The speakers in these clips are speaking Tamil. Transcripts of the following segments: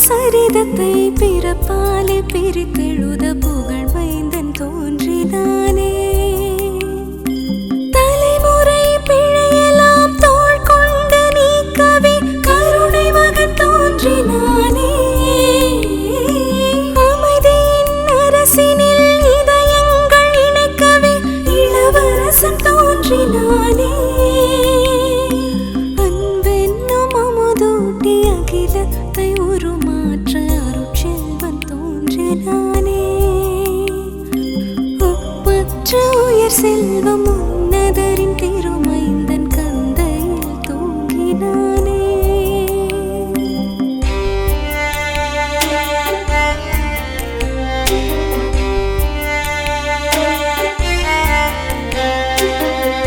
சரிதத்தை பிறப்பாலே பிரித்தெழுத புகழ் மைந்தன் தோன்றினானே. தலைமுறை பிழையெல்லாம் தோள் கொண்டு நீக்கவே கருணை மகன் தோன்றினானே. அமைதியின் அரசினில் இதயங்கள் இணைக்கவே இளவரசன் தோன்றினானே. அன்பென்னும் அமுதூட்டி அகிலத்தை உருமாற்ற அருட்செல்வன் தோன்றினானே. ஒப்பற்ற உயர் செல்வம் உன்னதரின் திருமைந்தன் கந்தையில் தூங்கினானே.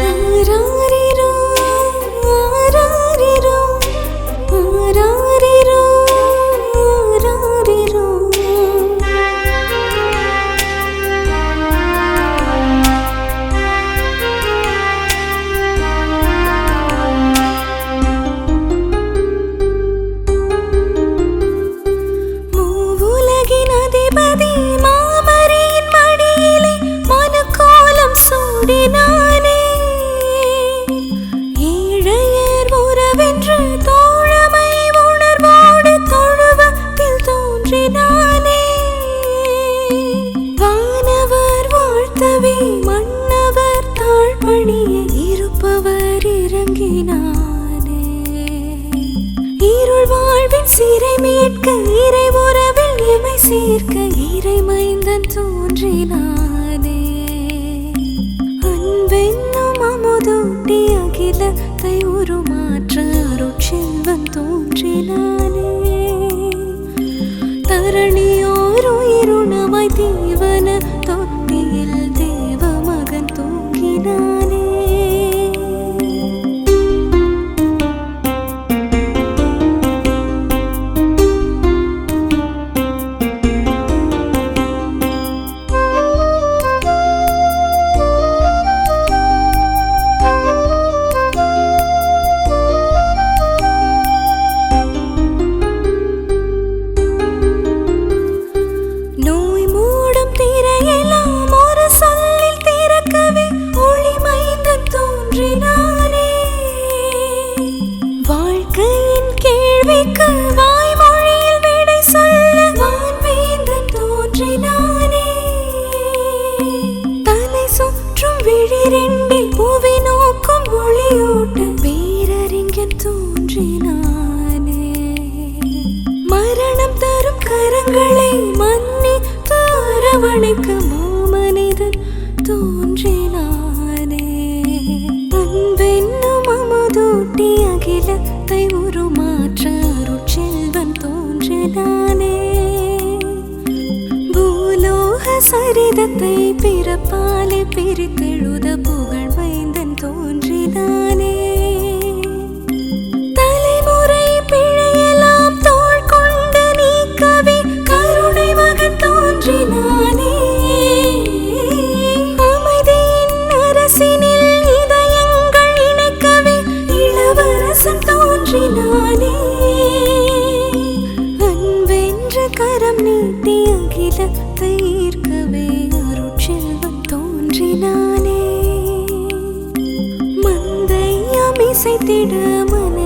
ஆராரிரோ ஆராரிரோ ஆராரிரோ ஆராரிரோ. மூவுலகின் அதிபதி மாமரியின் மடியிலே மனுக்கோலம் சூடினானே. ஏழையர் உறவென்று தோழமை உணர்வோடு தொழுவத்தில் தோன்றினானே. வானவர் வாழ்த்தவே மன்னவர் தாழ்பணிய இருப்பவர் இறங்கினானே. இருள் வாழ்வின் சிறை மீட்க இறை உறவில் எமை சேர்க்க இறை மைந்தன் தோன்றினானே. அன்பென்னும் அமுதூட்டி அகிலத்தை உருமாற்ற அருட்செல்வன் தோன்றினானே. தரணியோர் உயிருணவாய் தீவன தொட்டியில் தேவ மகன் தூங்கினானே. நோய் மூடும் திரையெல்லாம் ஒரு சொல்லில் திறக்கவே ஒளி மைந்தன் தோன்றினானே. வாழ்க்கையின் கேள்விக்கு வாய்மொழியில் விடை சொல்ல வான்வேந்தன் தோன்றினானே. தலை சுற்றும் விழிரெண்டில் புவி நோக்கும் ஒளியூட்ட பேரறிஞன் தோன்றினானே. மரணம் தரும் கரங்களை மன்னித்து அரவணைக்க மாமனிதன் தோன்றினானே. அன்பென்னும் அமுதூட்டி அகிலத்தை உருமாற்ற அருட்செல்வன் தோன்றினானே. பூலோக சரிதத்தை பிறப்பாலே பிரித்தெழுத புகழ் மைந்தன் தோன்றினானே. தலைமுறை பிழையெல்லாம் தோள் கொண்டு நீக்கவே கருணை மகன் தோன்றினானே. அமைதியின் அரசினில் இதயங்கள் இணைக்கவே இளவரசன் தோன்றினானே. அன்பென்ற கரம் நீட்டி அகிலத்தை ஈர்க்கவே அருட்செல்வன் தோன்றினானே. மந்தையம் இசைத்திட மன